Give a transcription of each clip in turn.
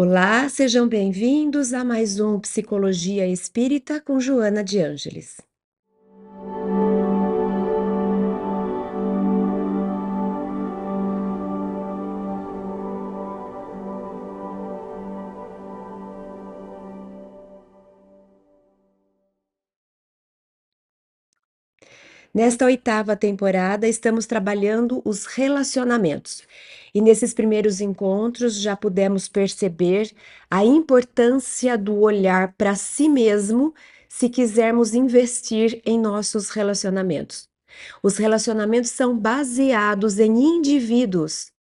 Olá, sejam bem-vindos a mais um Psicologia Espírita com Joana de Ângeles. Nesta oitava temporada, estamos trabalhando os relacionamentos. E nesses primeiros encontros já pudemos perceber a importância do olhar para si mesmo se quisermos investir em nossos relacionamentos. Os relacionamentos são baseados em indivíduos.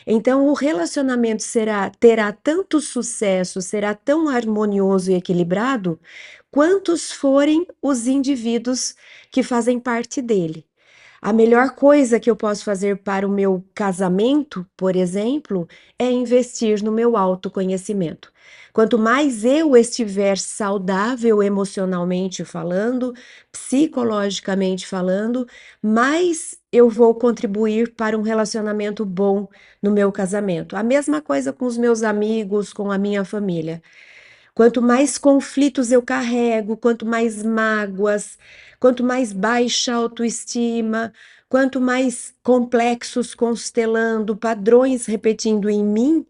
Então, o relacionamento terá tanto sucesso, será tão harmonioso e equilibrado, quantos forem os indivíduos que fazem parte dele. A melhor coisa que eu posso fazer para o meu casamento, por exemplo, é investir no meu autoconhecimento. Quanto mais eu estiver saudável emocionalmente falando, psicologicamente falando, mais eu vou contribuir para um relacionamento bom no meu casamento. A mesma coisa com os meus amigos, com a minha família. Quanto mais conflitos eu carrego, quanto mais mágoas, quanto mais baixa autoestima, quanto mais complexos constelando, padrões repetindo em mim,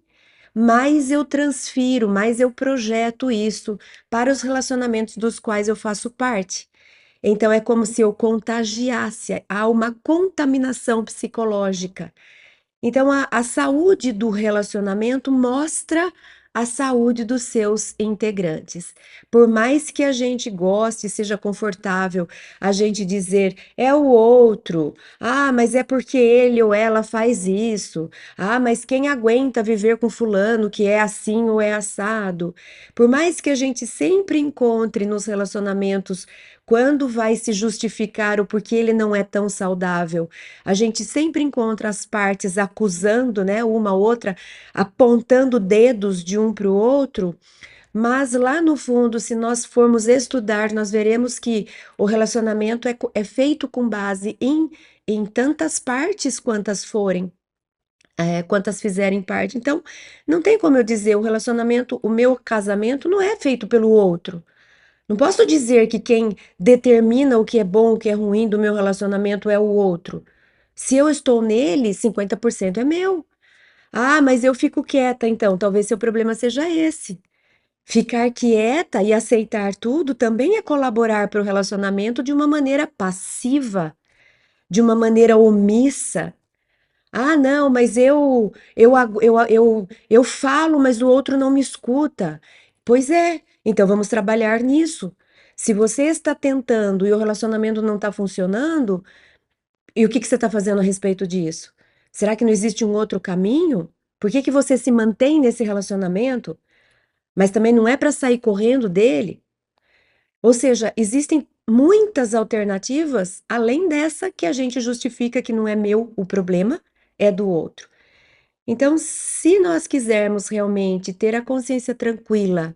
mais eu transfiro, mais eu projeto isso para os relacionamentos dos quais eu faço parte. Então é como se eu contagiasse, há uma contaminação psicológica. Então, a saúde do relacionamento mostra a saúde dos seus integrantes. Por mais que a gente goste, seja confortável, a gente dizer é o outro, ah, mas é porque ele ou ela faz isso, ah, mas quem aguenta viver com fulano que é assim ou é assado? Por mais que a gente sempre encontre nos relacionamentos quando vai se justificar o porquê ele não é tão saudável, a gente sempre encontra as partes acusando, né, uma a outra, apontando dedos de um para o outro, mas lá no fundo, se nós formos estudar, nós veremos que o relacionamento é feito com base em tantas partes quantas forem. Quantas fizerem parte. Então, não tem como eu dizer, o relacionamento, o meu casamento não é feito pelo outro. Não posso dizer que quem determina o que é bom, o que é ruim do meu relacionamento é o outro. Se eu estou nele, 50% é meu. Ah, mas eu fico quieta, então talvez seu problema seja esse. Ficar quieta e aceitar tudo também é colaborar para o relacionamento de uma maneira passiva, de uma maneira omissa. Ah, não, mas eu falo, mas o outro não me escuta. Pois é, então vamos trabalhar nisso. Se você está tentando e o relacionamento não está funcionando, e o que que você está fazendo a respeito disso? Será que não existe um outro caminho? Por que que você se mantém nesse relacionamento, mas também não é para sair correndo dele? Ou seja, existem muitas alternativas além dessa que a gente justifica que não é meu o problema, é do outro. Então, se nós quisermos realmente ter a consciência tranquila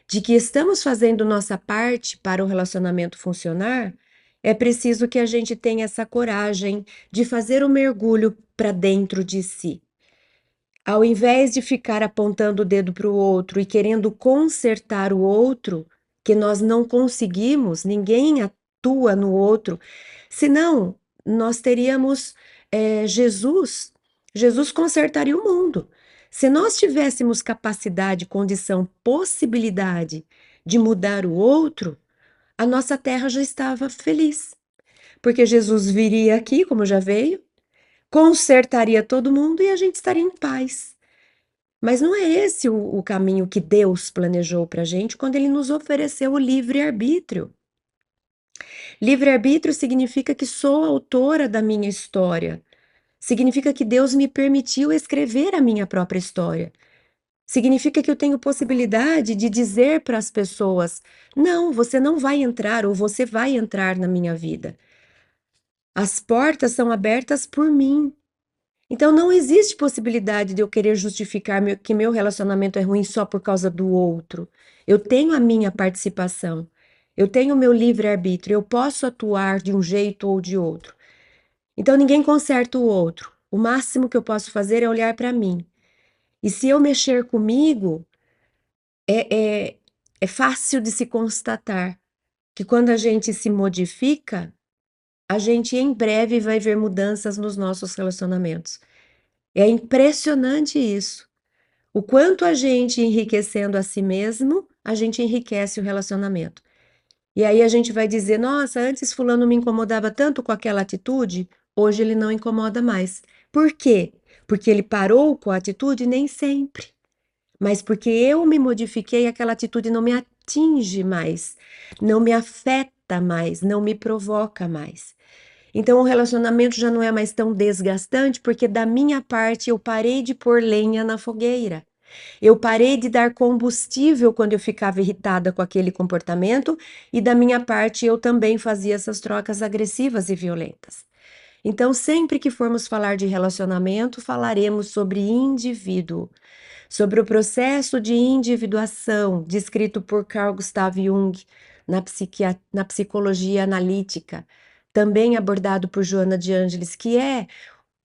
de que estamos fazendo nossa parte para o relacionamento funcionar, é preciso que a gente tenha essa coragem de fazer o mergulho para dentro de si. Ao invés de ficar apontando o dedo para o outro e querendo consertar o outro, que nós não conseguimos, ninguém atua no outro, senão nós teríamos Jesus. Jesus consertaria o mundo. Se nós tivéssemos capacidade, condição, possibilidade de mudar o outro, a nossa terra já estava feliz, porque Jesus viria aqui, como já veio, consertaria todo mundo e a gente estaria em paz. Mas não é esse o caminho que Deus planejou para a gente quando Ele nos ofereceu o livre-arbítrio. Livre-arbítrio significa que sou autora da minha história. Significa que Deus me permitiu escrever a minha própria história. Significa que eu tenho possibilidade de dizer para as pessoas: não, você não vai entrar ou você vai entrar na minha vida. As portas são abertas por mim. Então não existe possibilidade de eu querer justificar que meu relacionamento é ruim só por causa do outro. Eu tenho a minha participação. Eu tenho o meu livre-arbítrio. Eu posso atuar de um jeito ou de outro. Então ninguém conserta o outro. O máximo que eu posso fazer é olhar para mim. E se eu mexer comigo, É, é, é fácil de se constatar que quando a gente se modifica, a gente em breve vai ver mudanças nos nossos relacionamentos. É impressionante isso. O quanto a gente enriquecendo a si mesmo, a gente enriquece o relacionamento. E aí a gente vai dizer: nossa, antes Fulano me incomodava tanto com aquela atitude, hoje ele não incomoda mais. Por quê? Porque ele parou com a atitude? Nem sempre. Mas porque eu me modifiquei, aquela atitude não me atinge mais, não me afeta mais, não me provoca mais. Então o relacionamento já não é mais tão desgastante, porque da minha parte eu parei de pôr lenha na fogueira. Eu parei de dar combustível quando eu ficava irritada com aquele comportamento, e da minha parte eu também fazia essas trocas agressivas e violentas. Então, sempre que formos falar de relacionamento, falaremos sobre indivíduo, sobre o processo de individuação descrito por Carl Gustav Jung na psicologia analítica, também abordado por Joana de Ângeles, que é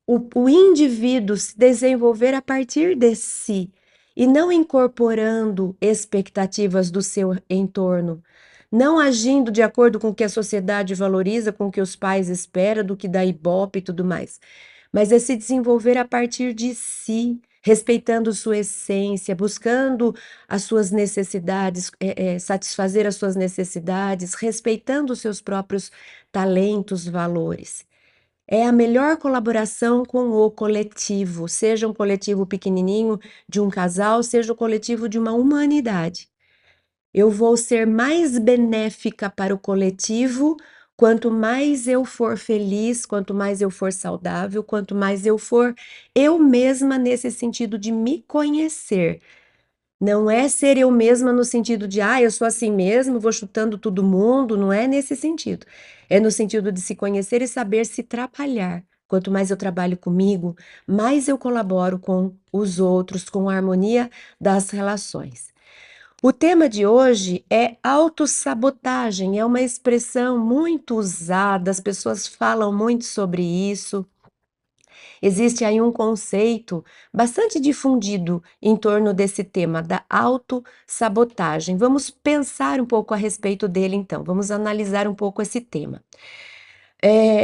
o indivíduo se desenvolver a partir de si e não incorporando expectativas do seu entorno, não agindo de acordo com o que a sociedade valoriza, com o que os pais esperam, do que dá ibope e tudo mais, mas é se desenvolver a partir de si, respeitando sua essência, buscando as suas necessidades, satisfazer as suas necessidades, respeitando os seus próprios talentos, valores. É a melhor colaboração com o coletivo, seja um coletivo pequenininho de um casal, seja o coletivo de uma humanidade. Eu vou ser mais benéfica para o coletivo quanto mais eu for feliz, quanto mais eu for saudável, quanto mais eu for eu mesma nesse sentido de me conhecer. Não é ser eu mesma no sentido de, eu sou assim mesmo, vou chutando todo mundo, não é nesse sentido. É no sentido de se conhecer e saber se trabalhar. Quanto mais eu trabalho comigo, mais eu colaboro com os outros, com a harmonia das relações. O tema de hoje é autossabotagem, é uma expressão muito usada, as pessoas falam muito sobre isso. Existe aí um conceito bastante difundido em torno desse tema da autossabotagem. Vamos pensar um pouco a respeito dele então, vamos analisar um pouco esse tema.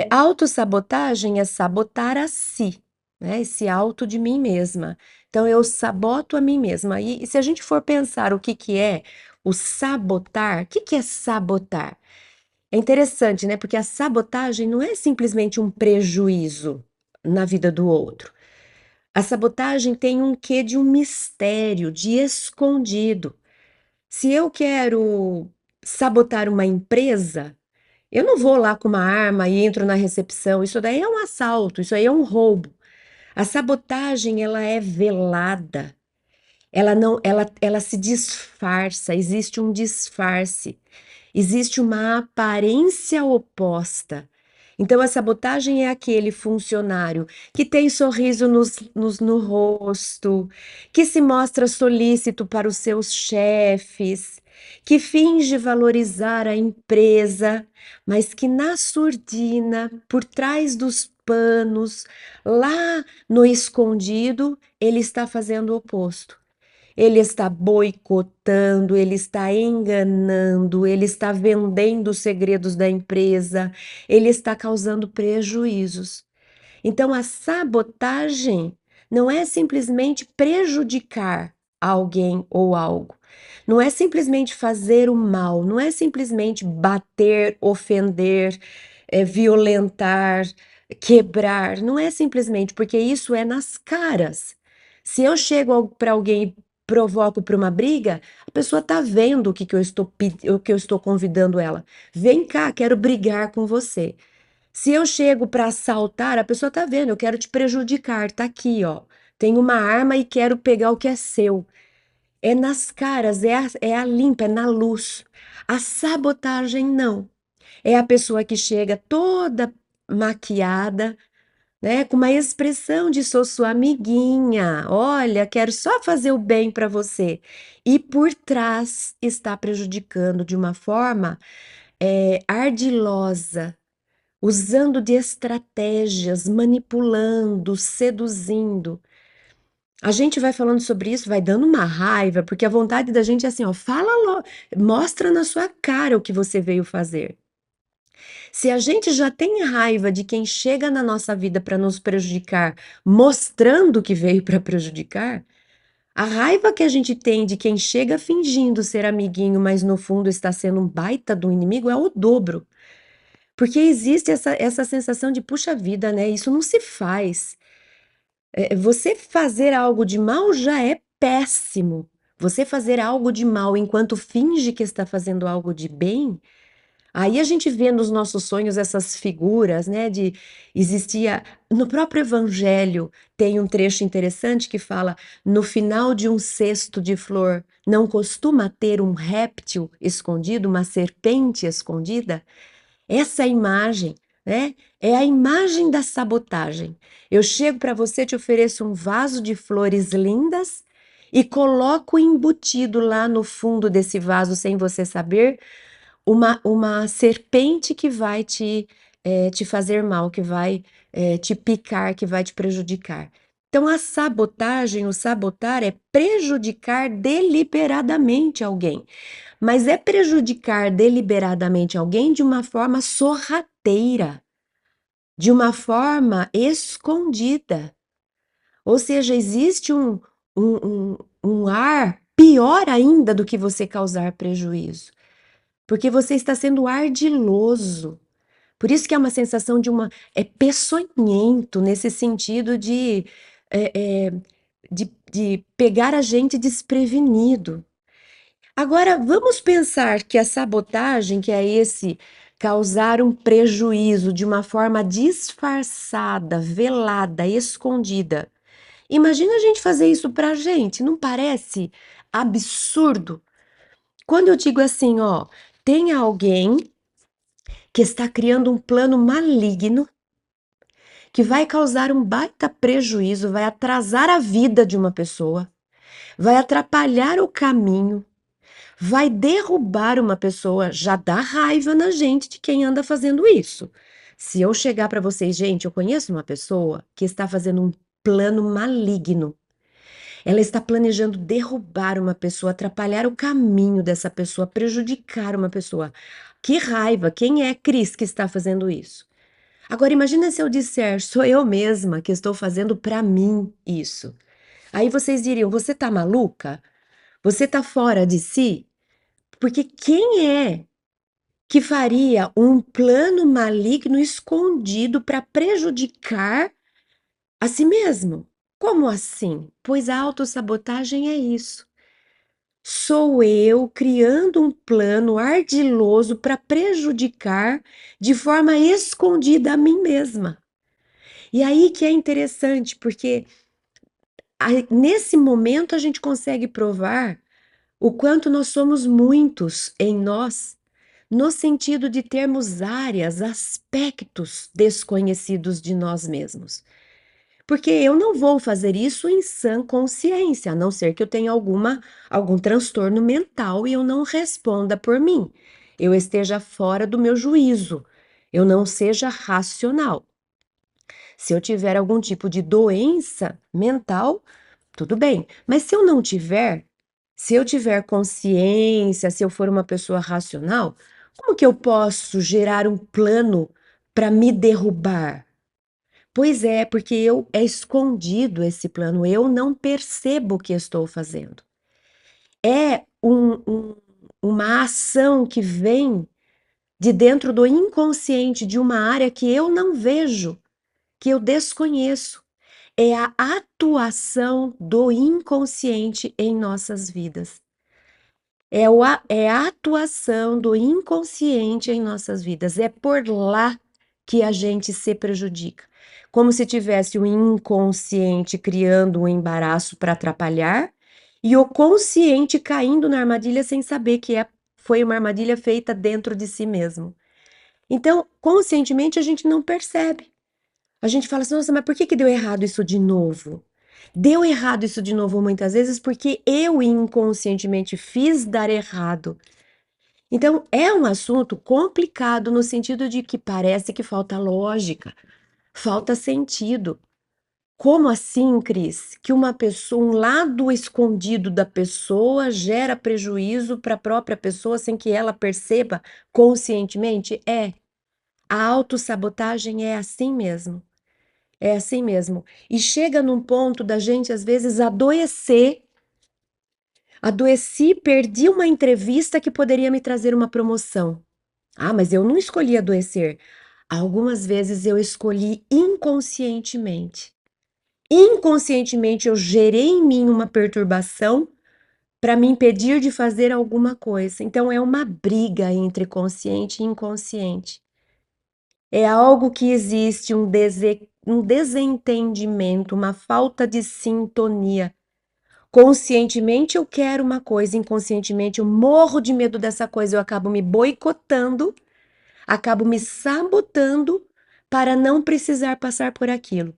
Autossabotagem é sabotar a si, né? Esse auto de mim mesma. Então eu saboto a mim mesma. E se a gente for pensar o que que é o sabotar, o que que é sabotar? É interessante, né? Porque a sabotagem não é simplesmente um prejuízo na vida do outro. A sabotagem tem um quê de um mistério, de escondido. Se eu quero sabotar uma empresa, eu não vou lá com uma arma e entro na recepção. Isso daí é um assalto, isso aí é um roubo. A sabotagem, ela é velada. Ela não, ela se disfarça, existe um disfarce. Existe uma aparência oposta. Então, a sabotagem é aquele funcionário que tem sorriso no rosto, que se mostra solícito para os seus chefes, que finge valorizar a empresa, mas que na surdina, por trás dos panos, lá no escondido, ele está fazendo o oposto. Ele está boicotando, ele está enganando, ele está vendendo os segredos da empresa, ele está causando prejuízos. Então, a sabotagem não é simplesmente prejudicar alguém ou algo, não é simplesmente fazer o mal, não é simplesmente bater, ofender, violentar, quebrar, não é simplesmente porque isso é nas caras. Se eu chego para alguém e provoco para uma briga, a pessoa está vendo o que eu estou convidando ela. Vem cá, quero brigar com você. Se eu chego para assaltar, a pessoa tá vendo, eu quero te prejudicar, tá aqui, ó. Tenho uma arma e quero pegar o que é seu. É nas caras, é a limpa, é na luz. A sabotagem não. É a pessoa que chega toda maquiada, né, com uma expressão de sou sua amiguinha. Olha, quero só fazer o bem para você. E por trás está prejudicando de uma forma ardilosa, usando de estratégias, manipulando, seduzindo. A gente vai falando sobre isso, vai dando uma raiva, porque a vontade da gente é assim, ó, fala logo, mostra na sua cara o que você veio fazer. Se a gente já tem raiva de quem chega na nossa vida para nos prejudicar, mostrando que veio para prejudicar, a raiva que a gente tem de quem chega fingindo ser amiguinho, mas no fundo está sendo um baita do inimigo é o dobro. Porque existe essa sensação de, puxa vida, né? Isso não se faz. Você fazer algo de mal já é péssimo. Você fazer algo de mal enquanto finge que está fazendo algo de bem, aí a gente vê nos nossos sonhos essas figuras, né, de existia no próprio evangelho tem um trecho interessante que fala: "No final de um cesto de flor não costuma ter um réptil escondido, uma serpente escondida?" Essa imagem, né, é a imagem da sabotagem. Eu chego para você, te ofereço um vaso de flores lindas e coloco embutido lá no fundo desse vaso, sem você saber, uma serpente que vai te fazer mal, que vai, te picar, que vai te prejudicar. Então a sabotagem, o sabotar é prejudicar deliberadamente alguém, mas é prejudicar deliberadamente alguém de uma forma sorrateira, de uma forma escondida. Ou seja, existe um um ar pior ainda do que você causar prejuízo. Porque você está sendo ardiloso. Por isso que é uma sensação de uma é peçonhento nesse sentido de pegar a gente desprevenido. Agora, vamos pensar que a sabotagem, que é esse causar um prejuízo de uma forma disfarçada, velada, escondida. Imagina a gente fazer isso pra gente, não parece absurdo? Quando eu digo assim, ó, tem alguém que está criando um plano maligno que vai causar um baita prejuízo, vai atrasar a vida de uma pessoa, vai atrapalhar o caminho, vai derrubar uma pessoa, já dá raiva na gente de quem anda fazendo isso. Se eu chegar para vocês, gente, eu conheço uma pessoa que está fazendo um plano maligno. Ela está planejando derrubar uma pessoa, atrapalhar o caminho dessa pessoa, prejudicar uma pessoa. Que raiva! Quem é Cris que está fazendo isso? Agora imagina se eu disser, sou eu mesma que estou fazendo para mim isso. Aí vocês diriam, você tá maluca? Você tá fora de si? Porque quem é que faria um plano maligno escondido para prejudicar a si mesmo? Como assim? Pois a autossabotagem é isso. Sou eu criando um plano ardiloso para prejudicar de forma escondida a mim mesma. E aí que é interessante, porque nesse momento a gente consegue provar o quanto nós somos muitos em nós, no sentido de termos áreas, aspectos desconhecidos de nós mesmos. Porque eu não vou fazer isso em sã consciência, a não ser que eu tenha algum transtorno mental e eu não responda por mim. Eu esteja fora do meu juízo, eu não seja racional. Se eu tiver algum tipo de doença mental, tudo bem. Mas se eu não tiver, se eu tiver consciência, se eu for uma pessoa racional, como que eu posso gerar um plano para me derrubar? Pois é, porque eu é escondido esse plano, eu não percebo o que estou fazendo. É uma ação que vem de dentro do inconsciente, de uma área que eu não vejo, que eu desconheço. É a atuação do inconsciente em nossas vidas. É a atuação do inconsciente em nossas vidas. É por lá que a gente se prejudica. Como se tivesse o inconsciente criando um embaraço para atrapalhar e o consciente caindo na armadilha sem saber que foi uma armadilha feita dentro de si mesmo. Então, conscientemente, a gente não percebe. A gente fala assim, nossa, mas por que que deu errado isso de novo? Deu errado isso de novo muitas vezes porque eu inconscientemente fiz dar errado. Então, é um assunto complicado no sentido de que parece que falta lógica, falta sentido. Como assim, Cris? Que uma pessoa, um lado escondido da pessoa gera prejuízo para a própria pessoa sem que ela perceba conscientemente? É. A autossabotagem é assim mesmo. É assim mesmo. E chega num ponto da gente, às vezes, adoecer. Adoeci, perdi uma entrevista que poderia me trazer uma promoção. Ah, mas eu não escolhi adoecer. Algumas vezes eu escolhi inconscientemente. Inconscientemente eu gerei em mim uma perturbação para me impedir de fazer alguma coisa. Então é uma briga entre consciente e inconsciente. É algo que existe um desentendimento, uma falta de sintonia. Conscientemente eu quero uma coisa, inconscientemente eu morro de medo dessa coisa, eu acabo me boicotando, acabo me sabotando para não precisar passar por aquilo.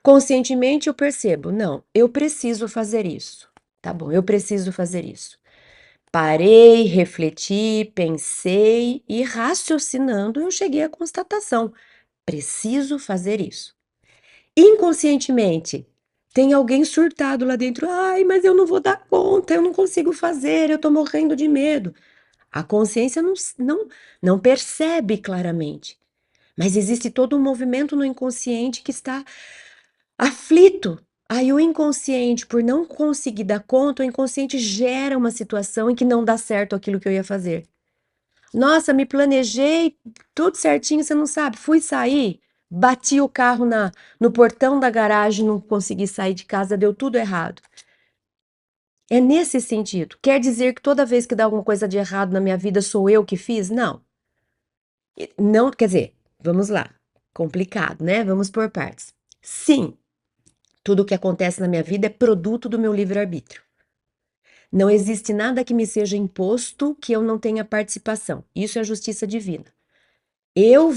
Conscientemente eu percebo, não, eu preciso fazer isso. Tá bom, eu preciso fazer isso. Parei, refleti, pensei e raciocinando eu cheguei à constatação: preciso fazer isso. Inconscientemente, tem alguém surtado lá dentro. Ai, mas eu não vou dar conta, eu não consigo fazer, eu tô morrendo de medo. A consciência não percebe claramente, mas existe todo um movimento no inconsciente que está aflito. Aí o inconsciente, por não conseguir dar conta, o inconsciente gera uma situação em que não dá certo aquilo que eu ia fazer. Nossa, me planejei tudo certinho, você não sabe. Fui sair, bati o carro no portão da garagem, não consegui sair de casa, deu tudo errado. É nesse sentido. Quer dizer que toda vez que dá alguma coisa de errado na minha vida sou eu que fiz? Não. Não, quer dizer, vamos lá. Complicado, né? Vamos por partes. Sim, tudo o que acontece na minha vida é produto do meu livre-arbítrio. Não existe nada que me seja imposto que eu não tenha participação. Isso é justiça divina. Eu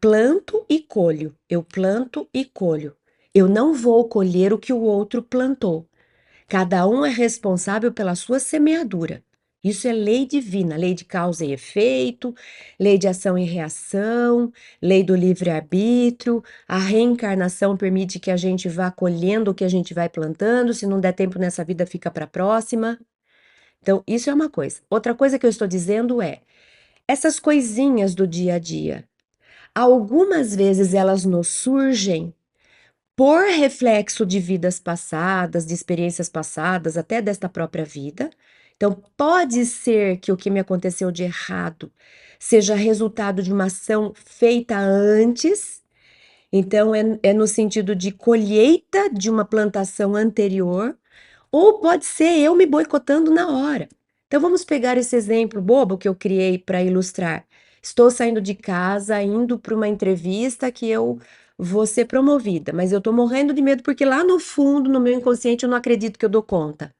planto e colho, eu planto e colho. Eu não vou colher o que o outro plantou. Cada um é responsável pela sua semeadura. Isso é lei divina, lei de causa e efeito, lei de ação e reação, lei do livre-arbítrio. A reencarnação permite que a gente vá colhendo o que a gente vai plantando. Se não der tempo nessa vida, fica para a próxima. Então, isso é uma coisa. Outra coisa que eu estou dizendo é essas coisinhas do dia a dia. Algumas vezes elas nos surgem por reflexo de vidas passadas, de experiências passadas, até desta própria vida. Então, pode ser que o que me aconteceu de errado seja resultado de uma ação feita antes. Então, é no sentido de colheita de uma plantação anterior, ou pode ser eu me boicotando na hora. Então vamos pegar esse exemplo bobo que eu criei para ilustrar. Estou saindo de casa, indo para uma entrevista que eu vou ser promovida, mas eu estou morrendo de medo porque lá no fundo, no meu inconsciente, eu não acredito que eu dou conta.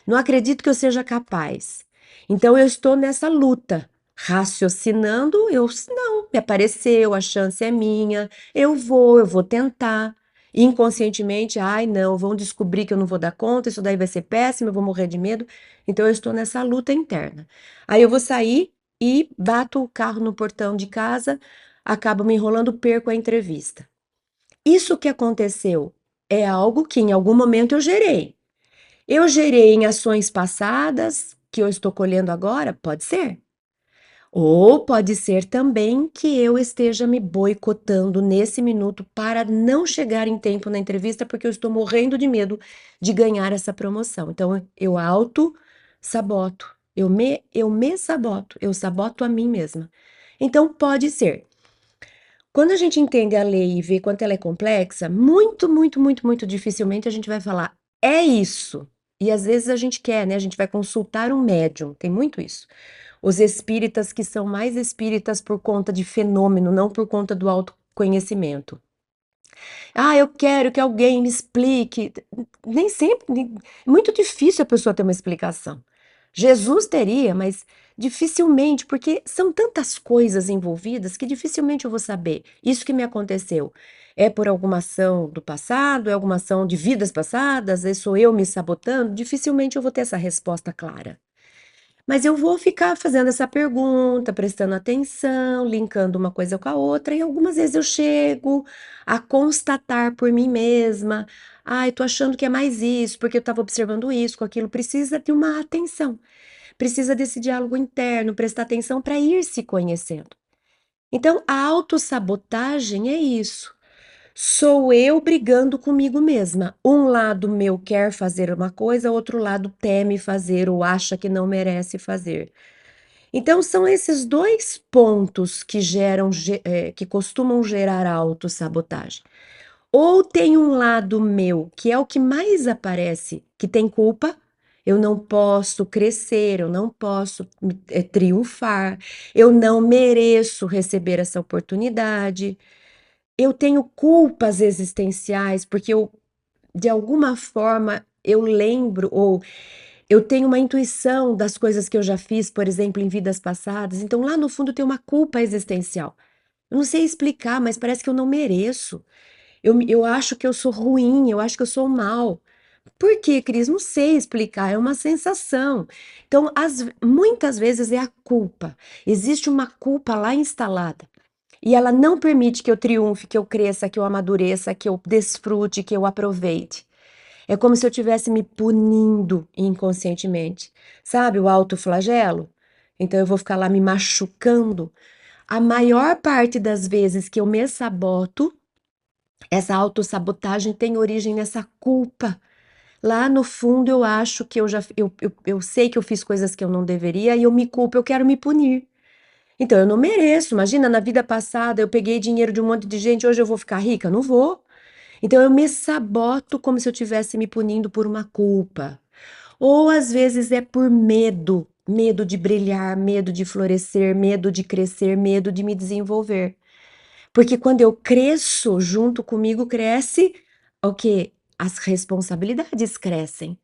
Não acredito que eu seja capaz. Então eu estou nessa luta, raciocinando, não, me apareceu, a chance é minha, eu vou tentar. Inconscientemente, ai, não, vão descobrir que eu não vou dar conta, isso daí vai ser péssimo, eu vou morrer de medo. Então eu estou nessa luta interna. Aí eu vou sair e bato o carro no portão de casa, acabo me enrolando, perco a entrevista. Isso que aconteceu é algo que em algum momento eu gerei. Eu gerei em ações passadas que eu estou colhendo agora? Pode ser. Ou pode ser também que eu esteja me boicotando nesse minuto para não chegar em tempo na entrevista porque eu estou morrendo de medo de ganhar essa promoção. Então eu auto-saboto, eu me saboto, eu saboto a mim mesma. Então pode ser. Quando a gente entende a lei e vê quanto ela é complexa, muito, muito, muito, muito dificilmente a gente vai falar, é isso. E às vezes a gente quer, né? A gente vai consultar um médium, tem muito isso. Os espíritas que são mais espíritas por conta de fenômeno, não por conta do autoconhecimento. Ah, eu quero que alguém me explique. Nem sempre, muito difícil a pessoa ter uma explicação. Jesus teria, mas dificilmente, porque são tantas coisas envolvidas que dificilmente eu vou saber. Isso que me aconteceu é por alguma ação do passado, é alguma ação de vidas passadas, sou eu me sabotando? Dificilmente eu vou ter essa resposta clara. Mas eu vou ficar fazendo essa pergunta, prestando atenção, linkando uma coisa com a outra, e algumas vezes eu chego a constatar por mim mesma: "Ai, tô achando que é mais isso, porque eu estava observando isso com aquilo", precisa de uma atenção, precisa desse diálogo interno, prestar atenção para ir se conhecendo. Então, a autossabotagem é isso. Sou eu brigando comigo mesma. Um lado meu quer fazer uma coisa, outro lado teme fazer ou acha que não merece fazer. Então, são esses dois pontos que que costumam gerar a autossabotagem. Ou tem um lado meu, que é o que mais aparece, que tem culpa. Eu não posso crescer, eu não posso triunfar, eu não mereço receber essa oportunidade. Eu tenho culpas existenciais, porque eu, de alguma forma, eu lembro ou eu tenho uma intuição das coisas que eu já fiz, por exemplo, em vidas passadas, então lá no fundo tem uma culpa existencial. Eu não sei explicar, mas parece que eu não mereço. Eu acho que eu sou ruim, eu acho que eu sou mal. Por quê, Cris? Não sei explicar, é uma sensação. Então, muitas vezes é a culpa. Existe uma culpa lá instalada. E ela não permite que eu triunfe, que eu cresça, que eu amadureça, que eu desfrute, que eu aproveite. É como se eu estivesse me punindo inconscientemente. Sabe o autoflagelo? Então eu vou ficar lá me machucando. A maior parte das vezes que eu me saboto, essa autossabotagem tem origem nessa culpa. Lá no fundo eu acho que eu sei que eu fiz coisas que eu não deveria e eu me culpo, eu quero me punir. Então eu não mereço. Imagina, na vida passada eu peguei dinheiro de um monte de gente, hoje eu vou ficar rica? Não vou. Então eu me saboto como se eu estivesse me punindo por uma culpa. Ou às vezes é por medo, medo de brilhar, medo de florescer, medo de crescer, medo de me desenvolver. Porque quando eu cresço, junto comigo cresce o quê? As responsabilidades crescem.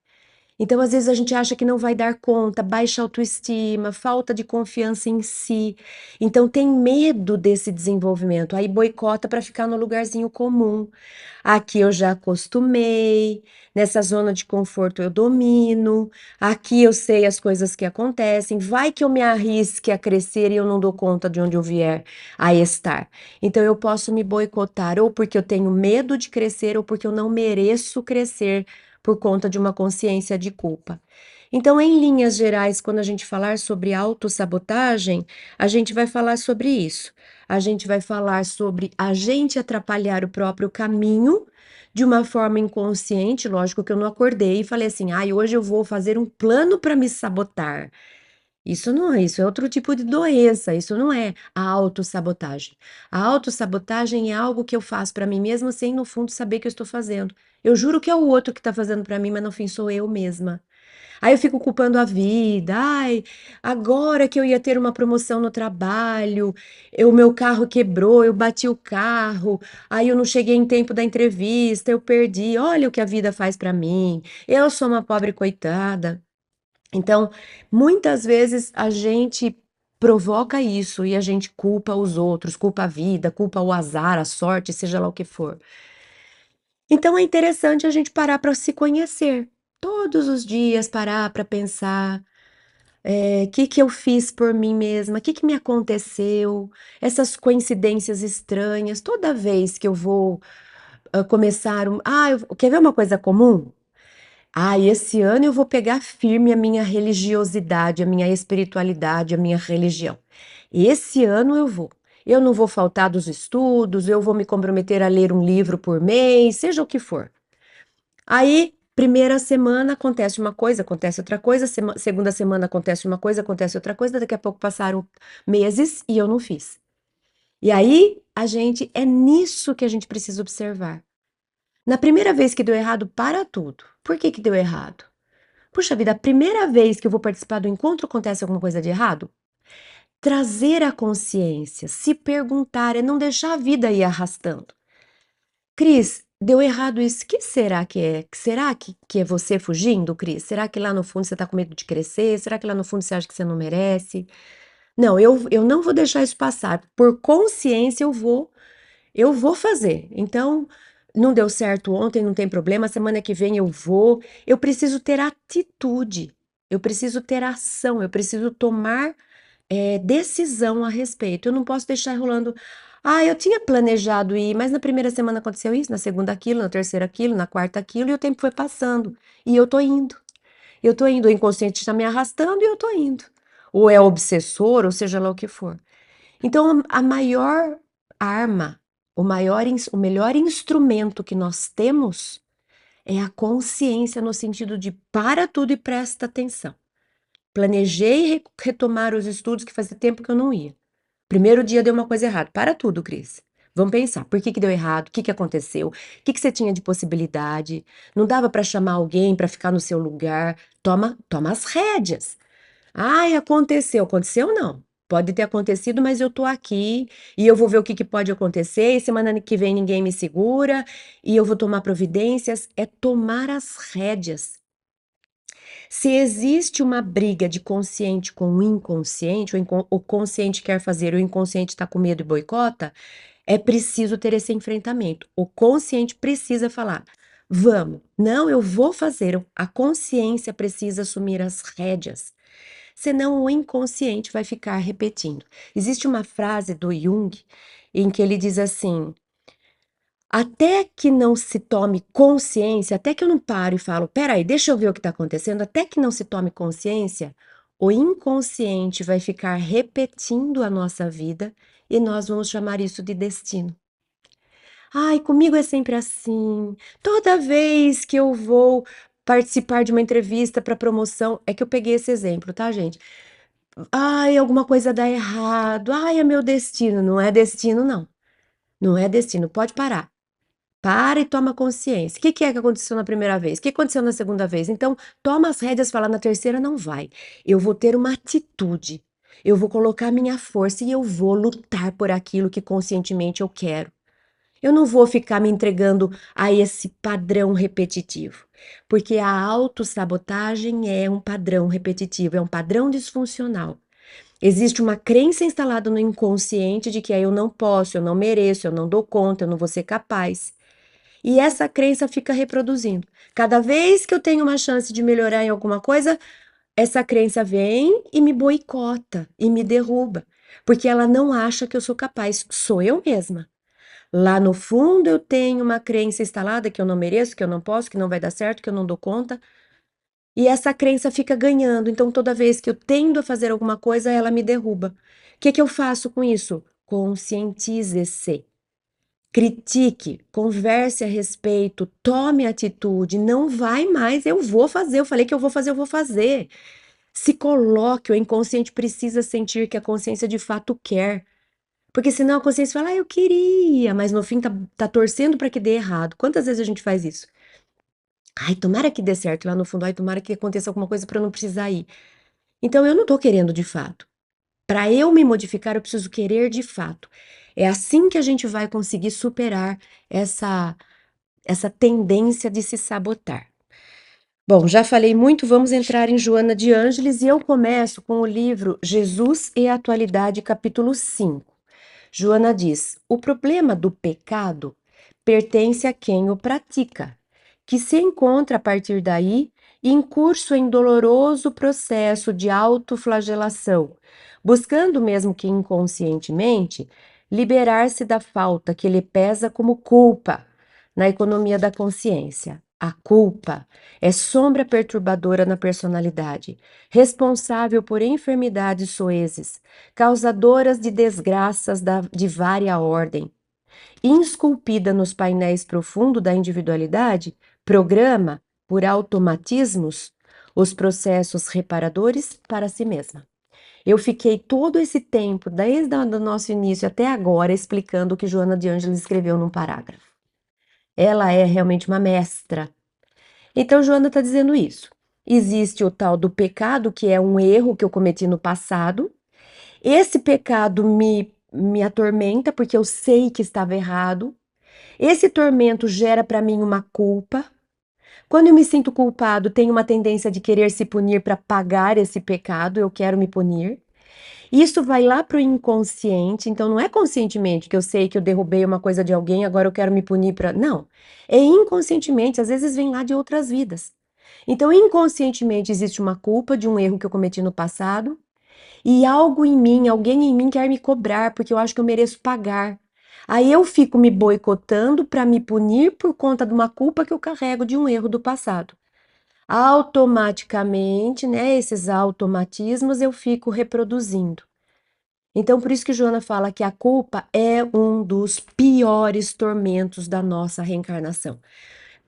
Então, às vezes, a gente acha que não vai dar conta, baixa autoestima, falta de confiança em si. Então, tem medo desse desenvolvimento. Aí boicota para ficar no lugarzinho comum. Aqui eu já acostumei, nessa zona de conforto eu domino, aqui eu sei as coisas que acontecem. Vai que eu me arrisque a crescer e eu não dou conta de onde eu vier a estar. Então, eu posso me boicotar ou porque eu tenho medo de crescer ou porque eu não mereço crescer por conta de uma consciência de culpa. Então, em linhas gerais, quando a gente falar sobre autossabotagem, a gente vai falar sobre isso. A gente vai falar sobre a gente atrapalhar o próprio caminho de uma forma inconsciente. Lógico que eu não acordei e falei assim: ai, hoje eu vou fazer um plano para me sabotar. Isso não é, isso é outro tipo de doença, isso não é a autossabotagem. A autossabotagem é algo que eu faço para mim mesma sem, no fundo, saber que eu estou fazendo. Eu juro que é o outro que está fazendo para mim, mas no fim sou eu mesma. Aí eu fico culpando a vida. Ai, agora que eu ia ter uma promoção no trabalho, o meu carro quebrou, eu bati o carro, aí eu não cheguei em tempo da entrevista, eu perdi. Olha o que a vida faz para mim. Eu sou uma pobre coitada. Então, muitas vezes a gente provoca isso e a gente culpa os outros, culpa a vida, culpa o azar, a sorte, seja lá o que for. Então é interessante a gente parar para se conhecer. Todos os dias parar para pensar, que eu fiz por mim mesma, que me aconteceu, essas coincidências estranhas. Toda vez que eu vou começar quer ver uma coisa comum? Esse ano eu vou pegar firme a minha religiosidade, a minha espiritualidade, a minha religião. Esse ano eu vou. Eu não vou faltar dos estudos, eu vou me comprometer a ler um livro por mês, seja o que for. Aí, primeira semana acontece uma coisa, acontece outra coisa, segunda semana acontece uma coisa, acontece outra coisa, daqui a pouco passaram meses e eu não fiz. E aí, é nisso que a gente precisa observar. Na primeira vez que deu errado, para tudo. Por que que deu errado? Puxa vida, a primeira vez que eu vou participar do encontro acontece alguma coisa de errado? Trazer a consciência, se perguntar, é não deixar a vida ir arrastando. Cris, deu errado isso. Que será que é? Será que é você fugindo, Cris? Será que lá no fundo você tá com medo de crescer? Será que lá no fundo você acha que você não merece? Não, eu não vou deixar isso passar. Por consciência eu vou fazer. Então, não deu certo ontem, não tem problema. Semana que vem eu vou. Eu preciso ter atitude. eu preciso ter ação, eu preciso tomar decisão a respeito. Eu não posso deixar rolando. Ah, eu tinha planejado ir, mas na primeira semana aconteceu isso, na segunda aquilo, na terceira aquilo, na quarta aquilo, e o tempo foi passando. E eu tô indo. Eu tô indo, o inconsciente está me arrastando e eu tô indo. Ou é obsessor, ou seja lá o que for. Então, a maior arma, o melhor instrumento que nós temos é a consciência no sentido de para tudo e presta atenção. Planejei retomar os estudos que fazia tempo que eu não ia. Primeiro dia deu uma coisa errada. Para tudo, Cris. Vamos pensar. Por que que deu errado? O que que aconteceu? O que que você tinha de possibilidade? Não dava para chamar alguém para ficar no seu lugar? Toma as rédeas. Ai, aconteceu. Aconteceu não. Pode ter acontecido, mas eu tô aqui e eu vou ver o que que pode acontecer. E semana que vem ninguém me segura e eu vou tomar providências. É tomar as rédeas. Se existe uma briga de consciente com o inconsciente, o consciente quer fazer, o inconsciente está com medo e boicota, é preciso ter esse enfrentamento. O consciente precisa falar: vamos, não, eu vou fazer. A consciência precisa assumir as rédeas. Senão o inconsciente vai ficar repetindo. Existe uma frase do Jung em que ele diz assim: até que não se tome consciência, até que eu não paro e falo, peraí, deixa eu ver o que está acontecendo, até que não se tome consciência, o inconsciente vai ficar repetindo a nossa vida e nós vamos chamar isso de destino. Ai, comigo é sempre assim. Toda vez que eu vou participar de uma entrevista para promoção, é que eu peguei esse exemplo, tá, gente? Ai, alguma coisa dá errado. Ai, é meu destino. Não é destino, não. Não é destino. Pode parar. Para e toma consciência. O que que é que aconteceu na primeira vez? O que aconteceu na segunda vez? Então, toma as rédeas e fala, na terceira não vai. Eu vou ter uma atitude. Eu vou colocar minha força e eu vou lutar por aquilo que conscientemente eu quero. Eu não vou ficar me entregando a esse padrão repetitivo, porque a autossabotagem é um padrão repetitivo, é um padrão disfuncional. Existe uma crença instalada no inconsciente de que eu não posso, eu não mereço, eu não dou conta, eu não vou ser capaz. E essa crença fica reproduzindo. Cada vez que eu tenho uma chance de melhorar em alguma coisa, essa crença vem e me boicota e me derruba, porque ela não acha que eu sou capaz, sou eu mesma. Lá no fundo eu tenho uma crença instalada que eu não mereço, que eu não posso, que não vai dar certo, que eu não dou conta, e essa crença fica ganhando. Então toda vez que eu tendo a fazer alguma coisa, ela me derruba. O que que eu faço com isso? Conscientize-se. Critique, converse a respeito, tome atitude, não vai mais, eu vou fazer, eu falei que eu vou fazer, eu vou fazer. Se coloque, o inconsciente precisa sentir que a consciência de fato quer. Porque senão a consciência fala, ah, eu queria, mas no fim tá torcendo para que dê errado. Quantas vezes a gente faz isso? Ai, tomara que dê certo lá no fundo, ai, tomara que aconteça alguma coisa para eu não precisar ir. Então eu não tô querendo de fato. Para eu me modificar, eu preciso querer de fato. É assim que a gente vai conseguir superar essa tendência de se sabotar. Bom, já falei muito, vamos entrar em Joana de Ângeles e eu começo com o livro Jesus e a Atualidade, capítulo 5. Joana diz: o problema do pecado pertence a quem o pratica, que se encontra a partir daí incurso em doloroso processo de autoflagelação, buscando, mesmo que inconscientemente, liberar-se da falta que lhe pesa como culpa na economia da consciência. A culpa é sombra perturbadora na personalidade, responsável por enfermidades soezes, causadoras de desgraças de vária ordem. Esculpida nos painéis profundos da individualidade, programa, por automatismos, os processos reparadores para si mesma. Eu fiquei todo esse tempo, desde o nosso início até agora, explicando o que Joana de Ângeles escreveu num parágrafo. Ela é realmente uma mestra. Então, Joana está dizendo isso. Existe o tal do pecado, que é um erro que eu cometi no passado. Esse pecado me atormenta porque eu sei que estava errado. Esse tormento gera para mim uma culpa. Quando eu me sinto culpado, tenho uma tendência de querer se punir para pagar esse pecado, eu quero me punir. Isso vai lá para o inconsciente, então não é conscientemente que eu sei que eu derrubei uma coisa de alguém, agora eu quero me punir para. Não. É inconscientemente, às vezes vem lá de outras vidas. Então, inconscientemente, existe uma culpa de um erro que eu cometi no passado, e algo em mim, alguém em mim quer me cobrar, porque eu acho que eu mereço pagar. Aí eu fico me boicotando para me punir por conta de uma culpa que eu carrego de um erro do passado. Automaticamente, né, esses automatismos eu fico reproduzindo. Então, por isso que Joana fala que a culpa é um dos piores tormentos da nossa reencarnação.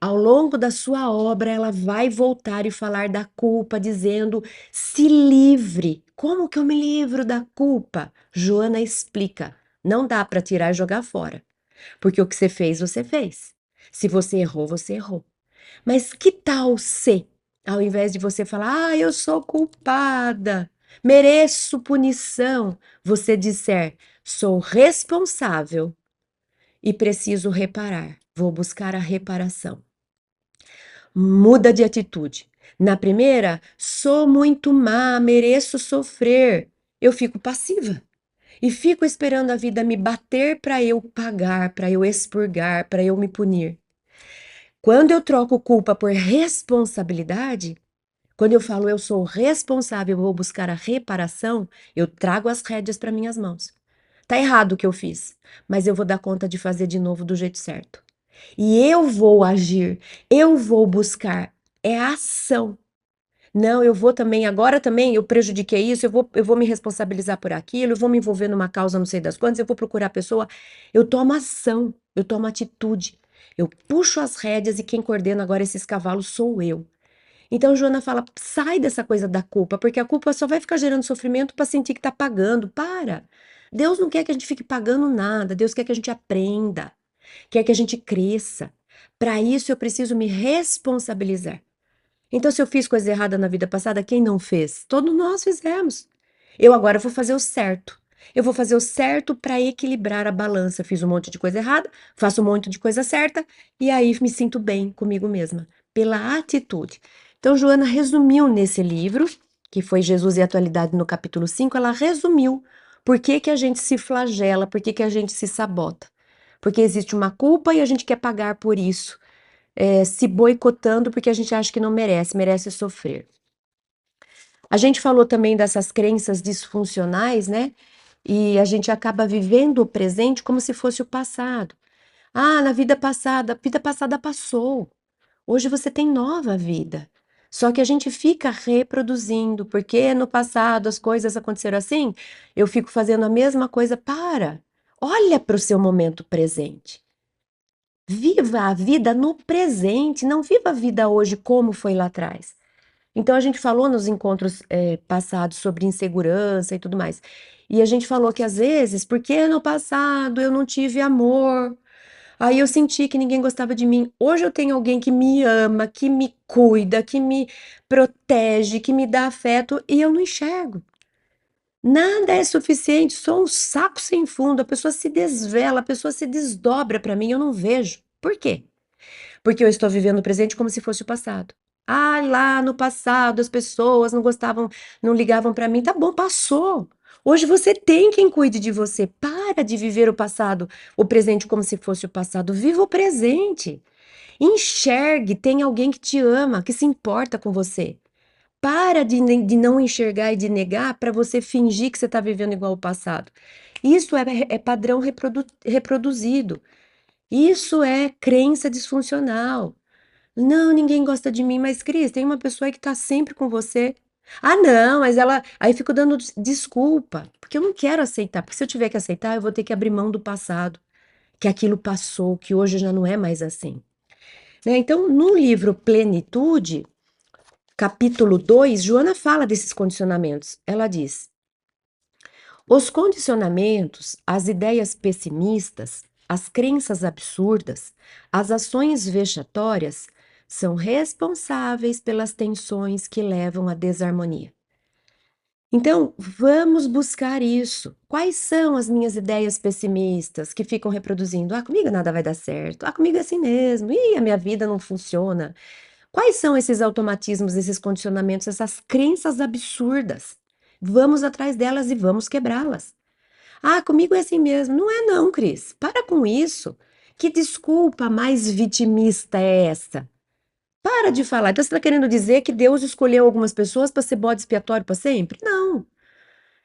Ao longo da sua obra, ela vai voltar e falar da culpa, dizendo: se livre. Como que eu me livro da culpa? Joana explica: não dá para tirar e jogar fora, porque o que você fez, você fez. Se você errou, você errou. Mas que tal se, ao invés de você falar, eu sou culpada, mereço punição, você disser, sou responsável e preciso reparar, vou buscar a reparação. Muda de atitude. Na primeira, sou muito má, mereço sofrer. Eu fico passiva e fico esperando a vida me bater para eu pagar, para eu expurgar, para eu me punir. Quando eu troco culpa por responsabilidade, quando eu falo eu sou responsável, vou buscar a reparação, eu trago as rédeas para minhas mãos. Tá errado o que eu fiz, mas eu vou dar conta de fazer de novo do jeito certo. E eu vou agir, eu vou buscar. É a ação. Não, eu vou também, agora também eu prejudiquei isso, eu vou me responsabilizar por aquilo, eu vou me envolver numa causa não sei das quantas, eu vou procurar a pessoa. Eu tomo ação, eu tomo atitude. Eu puxo as rédeas e quem coordena agora esses cavalos sou eu. Então, Joana fala: sai dessa coisa da culpa, porque a culpa só vai ficar gerando sofrimento para sentir que está pagando. Para! Deus não quer que a gente fique pagando nada, Deus quer que a gente aprenda, quer que a gente cresça. Para isso, eu preciso me responsabilizar. Então, se eu fiz coisa errada na vida passada, quem não fez? Todos nós fizemos. Eu agora vou fazer o certo. Eu vou fazer o certo para equilibrar a balança. Fiz um monte de coisa errada, faço um monte de coisa certa e aí me sinto bem comigo mesma, pela atitude. Então, Joana resumiu nesse livro, que foi Jesus e a Atualidade no capítulo 5. Ela resumiu por que que a gente se flagela, por que que a gente se sabota. Porque existe uma culpa e a gente quer pagar por isso, se boicotando porque a gente acha que não merece, merece sofrer. A gente falou também dessas crenças disfuncionais, né? E a gente acaba vivendo o presente como se fosse o passado. Ah, na vida passada, a vida passada passou. Hoje você tem nova vida. Só que a gente fica reproduzindo, porque no passado as coisas aconteceram assim, eu fico fazendo a mesma coisa. Para! Olha para o seu momento presente. Viva a vida no presente, não viva a vida hoje como foi lá atrás. Então a gente falou nos encontros passados sobre insegurança e tudo mais. E a gente falou que às vezes, porque no passado eu não tive amor, aí eu senti que ninguém gostava de mim. Hoje eu tenho alguém que me ama, que me cuida, que me protege, que me dá afeto e eu não enxergo. Nada é suficiente, sou um saco sem fundo. A pessoa se desvela, a pessoa se desdobra para mim, eu não vejo. Por quê? Porque eu estou vivendo o presente como se fosse o passado. Ah, lá no passado as pessoas não gostavam, não ligavam para mim. Tá bom, passou. Hoje você tem quem cuide de você. Para de viver o passado, o presente como se fosse o passado. Viva o presente. Enxergue, tem alguém que te ama, que se importa com você. Para de não enxergar e de negar para você fingir que você está vivendo igual ao passado. Isso é padrão reproduzido. Isso é crença disfuncional. Não, ninguém gosta de mim, mas Cris, tem uma pessoa aí que tá sempre com você. Ah, não, mas ela. Aí eu fico dando desculpa, porque eu não quero aceitar, porque se eu tiver que aceitar, eu vou ter que abrir mão do passado, que aquilo passou, que hoje já não é mais assim. Né? Então, no livro Plenitude, capítulo 2, Joana fala desses condicionamentos. Ela diz: os condicionamentos, as ideias pessimistas, as crenças absurdas, as ações vexatórias são responsáveis pelas tensões que levam à desarmonia. Então, vamos buscar isso. Quais são as minhas ideias pessimistas que ficam reproduzindo? Ah, comigo nada vai dar certo. Ah, comigo é assim mesmo. Ih, a minha vida não funciona. Quais são esses automatismos, esses condicionamentos, essas crenças absurdas? Vamos atrás delas e vamos quebrá-las. Ah, comigo é assim mesmo. Não é não, Cris. Para com isso. Que desculpa mais vitimista é essa? Para de falar. Então você está querendo dizer que Deus escolheu algumas pessoas para ser bode expiatório para sempre? Não.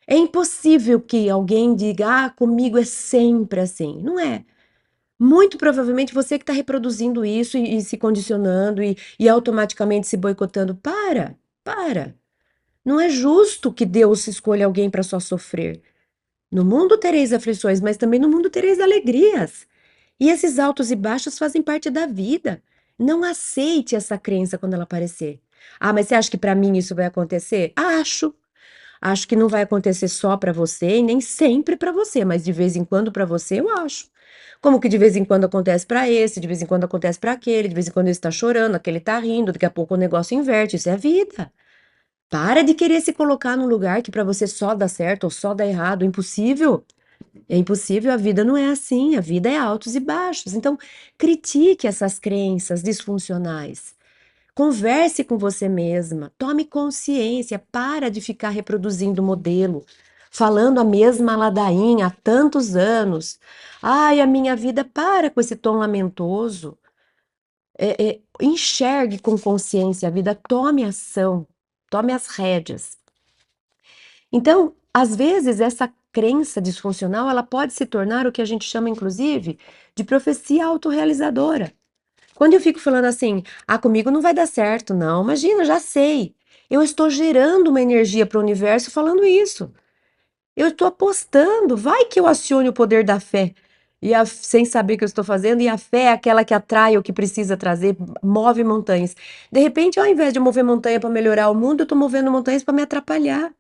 É impossível que alguém diga, ah, comigo é sempre assim. Não é. Muito provavelmente você que está reproduzindo isso e se condicionando e automaticamente se boicotando. Para. Não é justo que Deus escolha alguém para só sofrer. No mundo tereis aflições, mas também no mundo tereis alegrias. E esses altos e baixos fazem parte da vida. Não aceite essa crença quando ela aparecer. Ah, mas você acha que para mim isso vai acontecer? Acho. Acho que não vai acontecer só para você e nem sempre para você, mas de vez em quando para você eu acho. Como que de vez em quando acontece para esse, de vez em quando acontece para aquele, de vez em quando ele está chorando, aquele está rindo, daqui a pouco o negócio inverte, isso é vida. Para de querer se colocar num lugar que para você só dá certo ou só dá errado, impossível. É impossível, a vida não é assim, a vida é altos e baixos. Então, critique essas crenças disfuncionais. Converse com você mesma, tome consciência, para de ficar reproduzindo o modelo, falando a mesma ladainha há tantos anos. Ai, a minha vida, para com esse tom lamentoso. Enxergue com consciência a vida, tome ação, tome as rédeas. Então, às vezes, essa crença disfuncional, ela pode se tornar o que a gente chama, inclusive, de profecia autorrealizadora. Quando eu fico falando assim, ah, comigo não vai dar certo, não, imagina, já sei. Eu estou gerando uma energia para o universo falando isso. Eu estou apostando, vai que eu acione o poder da fé. Sem saber o que eu estou fazendo, e a fé é aquela que atrai o que precisa trazer, move montanhas. De repente, ao invés de eu mover montanha para melhorar o mundo, eu estou movendo montanhas para me atrapalhar.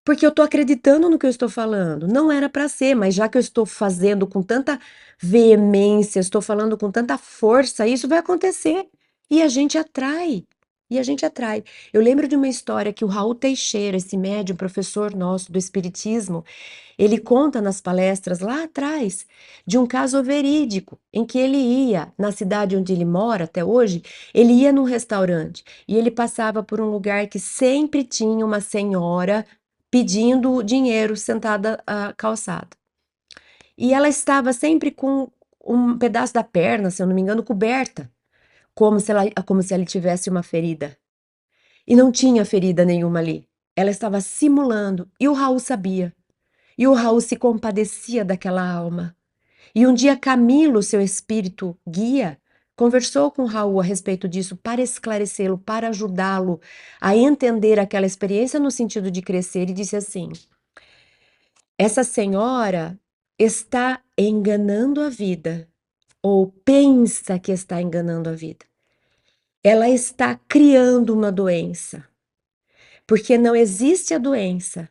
Porque eu estou acreditando no que eu estou falando. Não era para ser, mas já que eu estou fazendo com tanta veemência, estou falando com tanta força, isso vai acontecer. E a gente atrai. E a gente atrai. Eu lembro de uma história que o Raul Teixeira, esse médium, professor nosso do Espiritismo, ele conta nas palestras lá atrás de um caso verídico em que ele ia, na cidade onde ele mora até hoje, ele ia num restaurante e ele passava por um lugar que sempre tinha uma senhora pedindo dinheiro sentada à calçada. E ela estava sempre com um pedaço da perna, se eu não me engano, coberta, como se ela tivesse uma ferida. E não tinha ferida nenhuma ali. Ela estava simulando, e o Raul sabia. E o Raul se compadecia daquela alma. E um dia Camilo, seu espírito guia, conversou com Raul a respeito disso para esclarecê-lo, para ajudá-lo a entender aquela experiência no sentido de crescer, e disse assim: essa senhora está enganando a vida, ou pensa que está enganando a vida. Ela está criando uma doença, porque não existe a doença,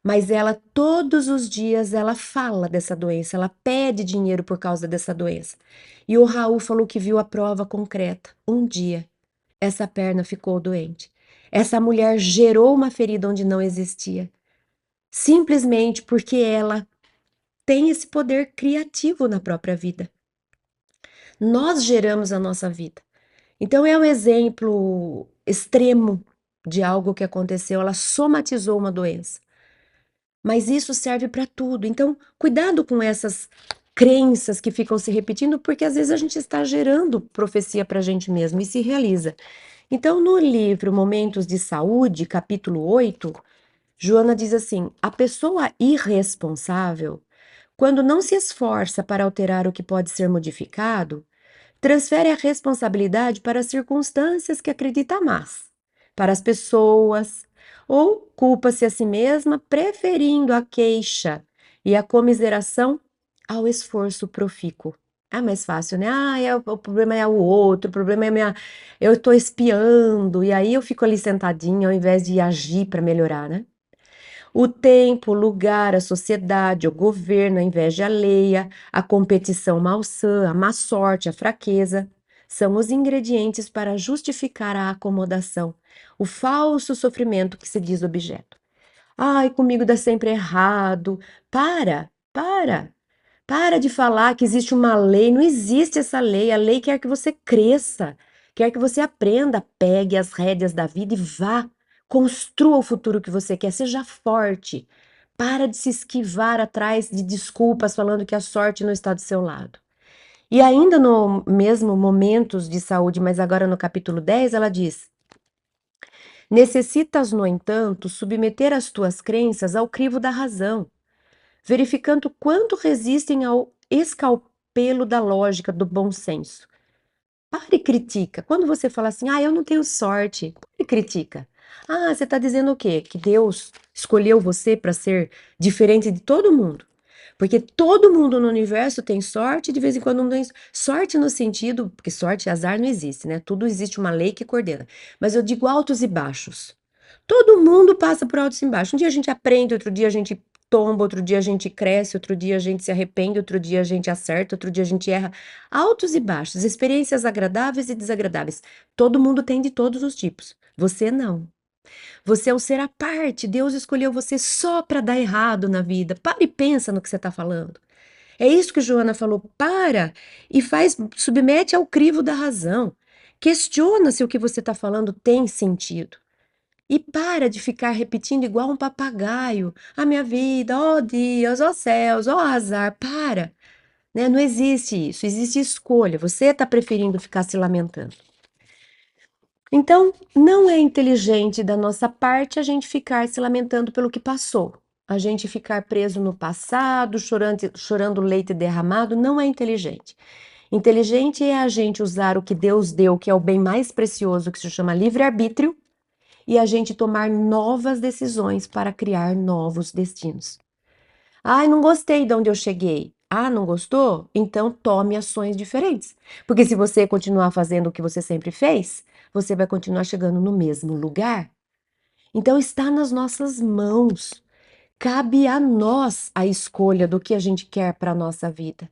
mas ela todos os dias ela fala dessa doença, ela pede dinheiro por causa dessa doença. E o Raul falou que viu a prova concreta. Um dia, essa perna ficou doente. Essa mulher gerou uma ferida onde não existia, simplesmente porque ela tem esse poder criativo na própria vida. Nós geramos a nossa vida. Então é um exemplo extremo de algo que aconteceu. Ela somatizou uma doença. Mas isso serve para tudo. Então, cuidado com essas crenças que ficam se repetindo, porque às vezes a gente está gerando profecia para a gente mesmo e se realiza. Então, no livro Momentos de Saúde, capítulo 8, Joana diz assim: a pessoa irresponsável, quando não se esforça para alterar o que pode ser modificado, transfere a responsabilidade para as circunstâncias que acredita más, para as pessoas, ou culpa-se a si mesma, preferindo a queixa e a comiseração ao esforço profícuo. É mais fácil, né? Ah, o problema é o outro, o problema é minha. Eu estou espiando, e aí eu fico ali sentadinha ao invés de agir para melhorar, né? O tempo, o lugar, a sociedade, o governo, a inveja alheia, a competição malsã, a má sorte, a fraqueza, são os ingredientes para justificar a acomodação, o falso sofrimento que se diz objeto. Ai, comigo dá sempre errado. Para de falar que existe uma lei, não existe essa lei. A lei quer que você cresça, quer que você aprenda, pegue as rédeas da vida e vá, construa o futuro que você quer, seja forte. Para de se esquivar atrás de desculpas falando que a sorte não está do seu lado. E ainda no mesmo Momentos de Saúde, mas agora no capítulo 10, ela diz: necessitas, no entanto, submeter as tuas crenças ao crivo da razão, verificando quanto resistem ao escalpelo da lógica, do bom senso. Para e critica. Quando você fala assim, eu não tenho sorte, para e critica. Você está dizendo o quê? Que Deus escolheu você para ser diferente de todo mundo. Porque todo mundo no universo tem sorte, de vez em quando não tem sorte no sentido, porque sorte e azar não existe, né? Tudo existe uma lei que coordena. Mas eu digo altos e baixos. Todo mundo passa por altos e baixos. Um dia a gente aprende, outro dia a gente tomba, outro dia a gente cresce, outro dia a gente se arrepende, outro dia a gente acerta, outro dia a gente erra. Altos e baixos, experiências agradáveis e desagradáveis. Todo mundo tem de todos os tipos. Você não. Você é um ser à parte. Deus escolheu você só para dar errado na vida. Para e pensa no que você está falando. É isso que Joana falou. Para e faz, submete ao crivo da razão. Questiona se o que você está falando tem sentido. E para de ficar repetindo igual um papagaio. A minha vida, ó dias, ó céus, ó azar. Para, né? Não existe isso. Existe escolha. Você está preferindo ficar se lamentando. Então, não é inteligente da nossa parte a gente ficar se lamentando pelo que passou. A gente ficar preso no passado, chorando leite derramado, não é inteligente. Inteligente é a gente usar o que Deus deu, que é o bem mais precioso, que se chama livre-arbítrio, e a gente tomar novas decisões para criar novos destinos. Não gostei de onde eu cheguei. Não gostou? Então tome ações diferentes. Porque se você continuar fazendo o que você sempre fez, você vai continuar chegando no mesmo lugar. Então está nas nossas mãos. Cabe a nós a escolha do que a gente quer para a nossa vida.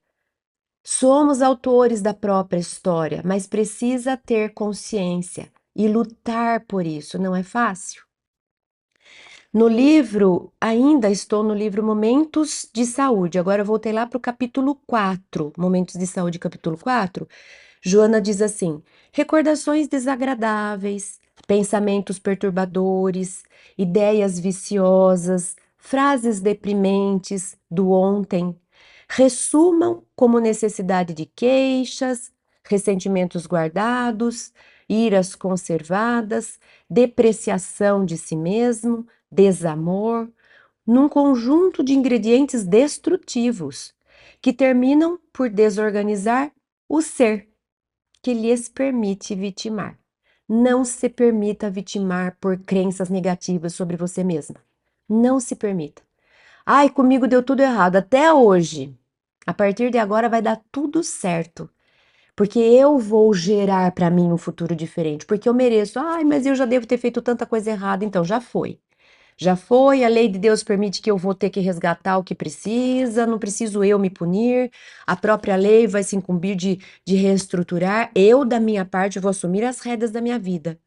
Somos autores da própria história, mas precisa ter consciência e lutar por isso. Não é fácil. No livro, ainda estou no livro Momentos de Saúde. Agora eu voltei lá para o capítulo 4, Momentos de Saúde, capítulo 4. Joana diz assim: recordações desagradáveis, pensamentos perturbadores, ideias viciosas, frases deprimentes do ontem, ressumam como necessidade de queixas, ressentimentos guardados, iras conservadas, depreciação de si mesmo, desamor, num conjunto de ingredientes destrutivos que terminam por desorganizar o ser que lhes permite vitimar. Não se permita vitimar por crenças negativas sobre você mesma. Não se permita. Comigo deu tudo errado até hoje. A partir de agora vai dar tudo certo. Porque eu vou gerar para mim um futuro diferente. Porque eu mereço. Mas eu já devo ter feito tanta coisa errada. Então já foi. Já foi, a lei de Deus permite que eu vou ter que resgatar o que precisa, não preciso eu me punir, a própria lei vai se incumbir de reestruturar. Eu, da minha parte, vou assumir as rédeas da minha vida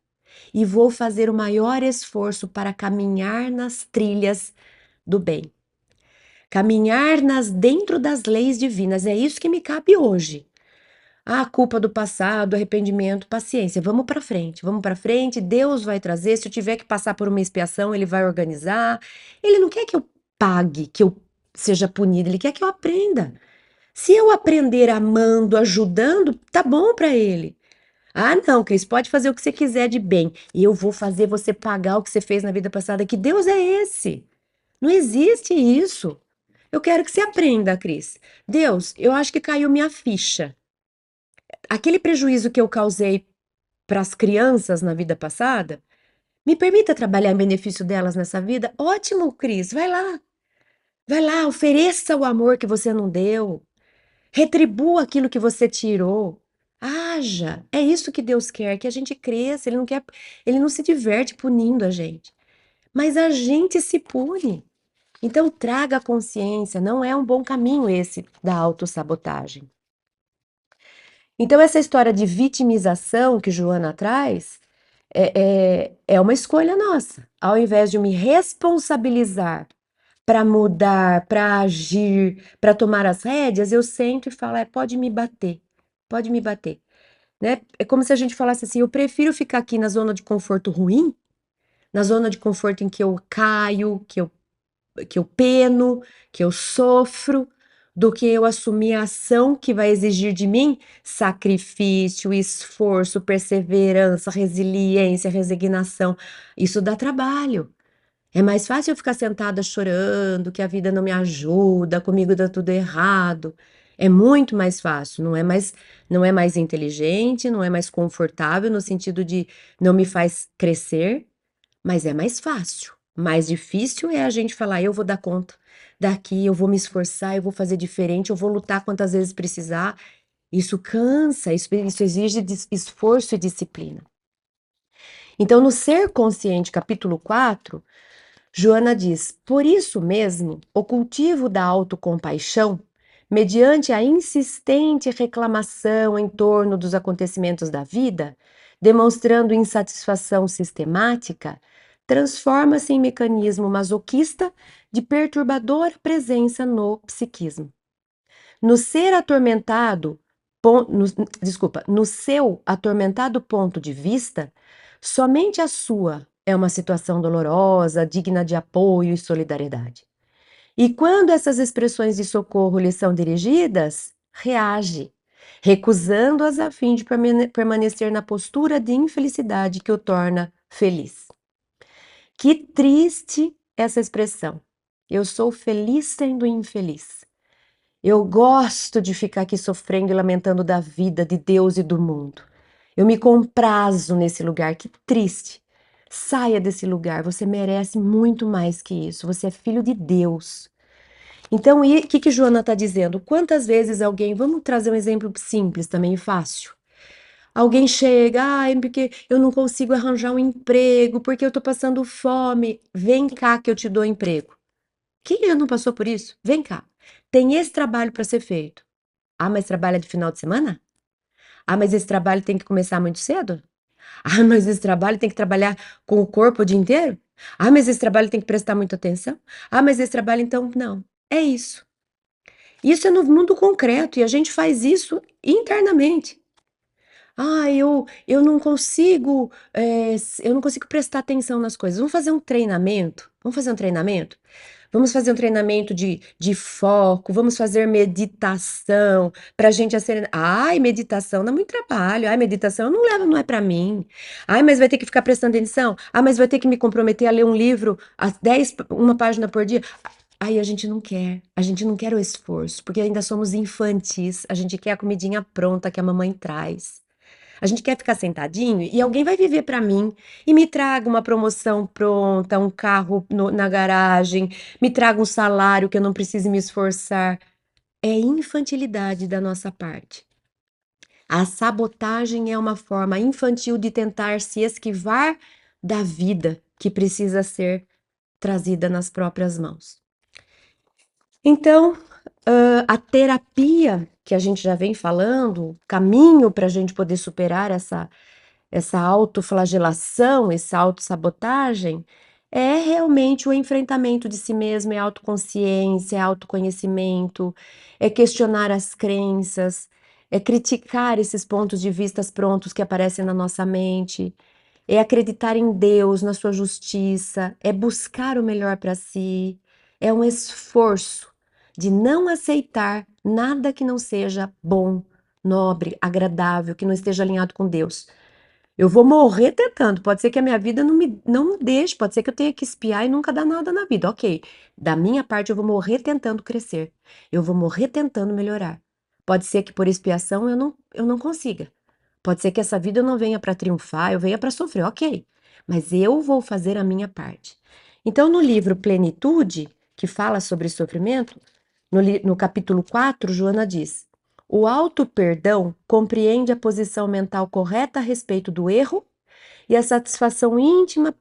e vou fazer o maior esforço para caminhar nas trilhas do bem. Caminhar dentro das leis divinas, é isso que me cabe hoje. Culpa do passado, arrependimento, paciência. Vamos para frente. Deus vai trazer. Se eu tiver que passar por uma expiação, Ele vai organizar. Ele não quer que eu pague, que eu seja punida. Ele quer que eu aprenda. Se eu aprender amando, ajudando, tá bom para Ele. Não, Cris, pode fazer o que você quiser de bem. E eu vou fazer você pagar o que você fez na vida passada. Que Deus é esse? Não existe isso. Eu quero que você aprenda, Cris. Deus, eu acho que caiu minha ficha. Aquele prejuízo que eu causei para as crianças na vida passada, me permita trabalhar em benefício delas nessa vida? Ótimo, Cris, vai lá, ofereça o amor que você não deu, retribua aquilo que você tirou, haja. É isso que Deus quer, que a gente cresça. Ele não quer, ele não se diverte punindo a gente, mas a gente se pune. Então traga consciência, não é um bom caminho esse da autossabotagem. Então, essa história de vitimização que Joana traz é uma escolha nossa. Ao invés de eu me responsabilizar para mudar, para agir, para tomar as rédeas, eu sento e falo: pode me bater. Né? É como se a gente falasse assim: eu prefiro ficar aqui na zona de conforto ruim, na zona de conforto em que eu caio, que eu peno, que eu sofro, do que eu assumir a ação que vai exigir de mim sacrifício, esforço, perseverança, resiliência, resignação. Isso dá trabalho. É mais fácil eu ficar sentada chorando, que a vida não me ajuda, comigo dá tudo errado. É muito mais fácil, não é mais inteligente, não é mais confortável no sentido de não me faz crescer, mas é mais fácil. Mais difícil é a gente falar, eu vou dar conta daqui, eu vou me esforçar, eu vou fazer diferente, eu vou lutar quantas vezes precisar. Isso cansa, isso exige esforço e disciplina. Então, no Ser Consciente, capítulo 4, Joana diz: por isso mesmo, o cultivo da autocompaixão, mediante a insistente reclamação em torno dos acontecimentos da vida, demonstrando insatisfação sistemática, transforma-se em mecanismo masoquista de perturbadora presença no psiquismo. No ser atormentado, no seu atormentado ponto de vista, somente a sua é uma situação dolorosa, digna de apoio e solidariedade. E quando essas expressões de socorro lhe são dirigidas, reage, recusando-as a fim de permanecer na postura de infelicidade que o torna feliz. Que triste essa expressão. Eu sou feliz sendo infeliz. Eu gosto de ficar aqui sofrendo e lamentando da vida, de Deus e do mundo. Eu me comprazo nesse lugar, que triste. Saia desse lugar, você merece muito mais que isso. Você é filho de Deus. Então, o que que Joana está dizendo? Quantas vezes alguém, vamos trazer um exemplo simples também, e fácil. Alguém chega, ai, porque eu não consigo arranjar um emprego, porque eu estou passando fome. Vem cá que eu te dou emprego. Quem já não passou por isso? Vem cá. Tem esse trabalho para ser feito. Ah, mas trabalha de final de semana? Ah, mas esse trabalho tem que começar muito cedo? Ah, mas esse trabalho tem que trabalhar com o corpo o dia inteiro? Ah, mas esse trabalho tem que prestar muita atenção? Ah, mas esse trabalho então não. É isso. Isso é no mundo concreto e a gente faz isso internamente. Ah, eu não consigo, eu não consigo prestar atenção nas coisas. Vamos fazer um treinamento? Vamos fazer um treinamento? Vamos fazer um treinamento de foco, vamos fazer meditação para a gente acelerar. Ai, meditação dá muito trabalho. Ai, meditação não leva, não é para mim. Ai, mas vai ter que ficar prestando atenção. Ah, mas vai ter que me comprometer a ler um livro, uma página por dia. Aí a gente não quer o esforço, porque ainda somos infantis, a gente quer a comidinha pronta que a mamãe traz. A gente quer ficar sentadinho e alguém vai viver para mim e me traga uma promoção pronta, um carro na garagem, me traga um salário que eu não precise me esforçar. É infantilidade da nossa parte. A sabotagem é uma forma infantil de tentar se esquivar da vida que precisa ser trazida nas próprias mãos. Então, a terapia que a gente já vem falando, caminho para a gente poder superar essa autoflagelação, essa autossabotagem, é realmente o enfrentamento de si mesmo, é autoconsciência, é autoconhecimento, é questionar as crenças, é criticar esses pontos de vistas prontos que aparecem na nossa mente, é acreditar em Deus, na sua justiça, é buscar o melhor para si, é um esforço de não aceitar nada que não seja bom, nobre, agradável, que não esteja alinhado com Deus. Eu vou morrer tentando. Pode ser que a minha vida não me deixe, pode ser que eu tenha que espiar e nunca dar nada na vida. Ok, da minha parte eu vou morrer tentando crescer. Eu vou morrer tentando melhorar. Pode ser que por expiação eu não consiga. Pode ser que essa vida eu não venha para triunfar, eu venha para sofrer, ok. Mas eu vou fazer a minha parte. Então, no livro Plenitude, que fala sobre sofrimento, no capítulo 4, Joana diz: o auto-perdão compreende a posição mental correta a respeito do erro e a satisfação íntima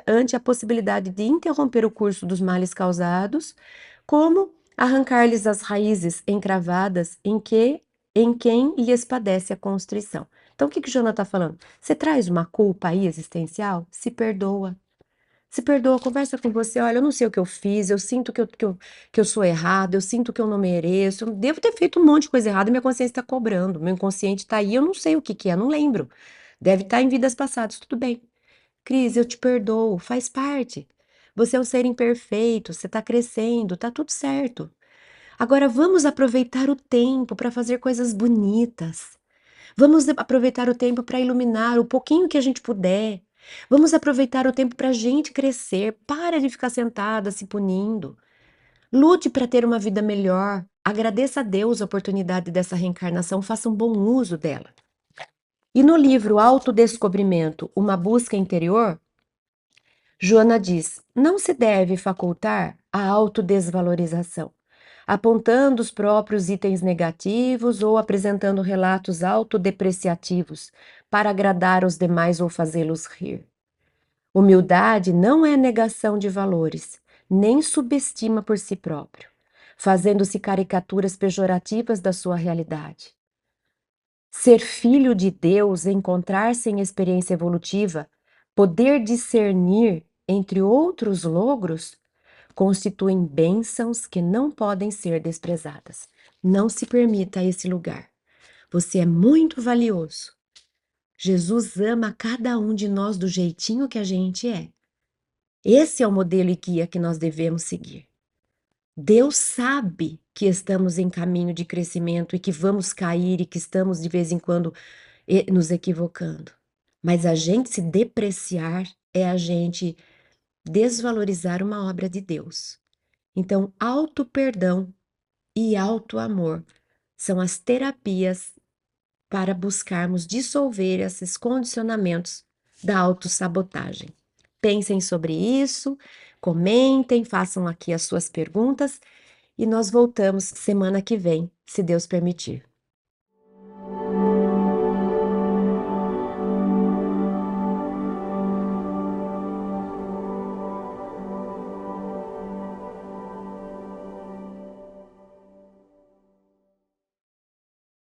ante a possibilidade de interromper o curso dos males causados, como arrancar-lhes as raízes encravadas em quem lhes padece a constrição. Então, o que que Joana está falando? Você traz uma culpa aí existencial? Se perdoa. Se perdoa, conversa com você. Olha, eu não sei o que eu fiz, eu sinto que eu sou errado, eu sinto que eu não mereço, eu devo ter feito um monte de coisa errada e minha consciência está cobrando. Meu inconsciente está aí, eu não sei o que que é, não lembro. Deve estar em vidas passadas, tudo bem. Cris, eu te perdoo, faz parte. Você é um ser imperfeito, você está crescendo, tá tudo certo. Agora vamos aproveitar o tempo para fazer coisas bonitas. Vamos aproveitar o tempo para iluminar o pouquinho que a gente puder. Vamos aproveitar o tempo para a gente crescer. Para de ficar sentada se punindo. Lute para ter uma vida melhor. Agradeça a Deus a oportunidade dessa reencarnação. Faça um bom uso dela. E no livro Autodescobrimento, Uma Busca Interior, Joana diz: não se deve facultar a autodesvalorização, apontando os próprios itens negativos ou apresentando relatos autodepreciativos para agradar os demais ou fazê-los rir. Humildade não é negação de valores, nem subestima por si próprio, fazendo-se caricaturas pejorativas da sua realidade. Ser filho de Deus, encontrar-se em experiência evolutiva, poder discernir entre outros logros, constituem bênçãos que não podem ser desprezadas. Não se permita esse lugar. Você é muito valioso. Jesus ama cada um de nós do jeitinho que a gente é. Esse é o modelo e guia que nós devemos seguir. Deus sabe que estamos em caminho de crescimento e que vamos cair e que estamos de vez em quando nos equivocando. Mas a gente se depreciar é a gente desvalorizar uma obra de Deus. Então, auto-perdão e auto-amor são as terapias para buscarmos dissolver esses condicionamentos da autossabotagem. Pensem sobre isso, comentem, façam aqui as suas perguntas e nós voltamos semana que vem, se Deus permitir.